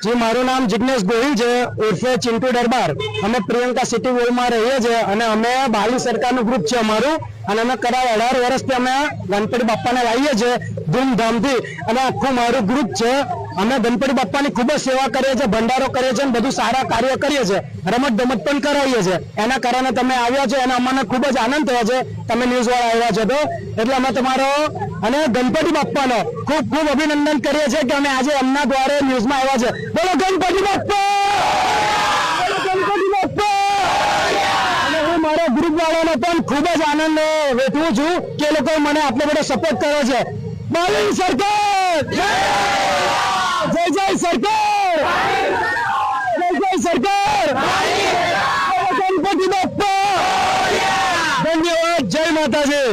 जी मारू नाम जिग्नेश गोहिल है उर्फे चिंटू दरबार। अमे प्रियंका सिटी वॉल में रहीए छे अने अमे बाली सरकारનું ग्रुप છે અમારું અને અમે કરાર 18 વર્ષથી અમે ગણપતિ બાપાને લાવીએ છીએ ધૂમધામથી અને આખું મારું ગ્રુપ છે। અમે ગણપતિ બાપાની ખૂબ જ સેવા કરીએ છીએ, ભંડારો કરીએ છીએ અને બધું સારા કાર્ય કરીએ છીએ, રમત ગમત પણ કરાવીએ છીએ। એના કારણે તમે આવ્યા છો અને અમને ખૂબ જ આનંદ થયો છે તમે ન્યૂઝ વાળા આવ્યા છો તો એટલે અમે તમારો અને ગણપતિ બાપાનો ખૂબ ખૂબ અભિનંદન કરીએ છીએ કે અમે આજે એમના દ્વારા ન્યૂઝમાં આવ્યા છે। બોલો ગણપતિ બાપા, બોલો ગણપતિ બાપા। અને હું મારા ગ્રુપ વાળાનો પણ ખૂબ જ આનંદ વેઠું છું કે એ લોકો મને આટલો બધો સપોર્ટ કર્યો છે। બાલી સરકાર જય જય સરકાર, જય જય સરકાર, ગણપતિ બાપા। ધન્યવાદ, જય માતાજી।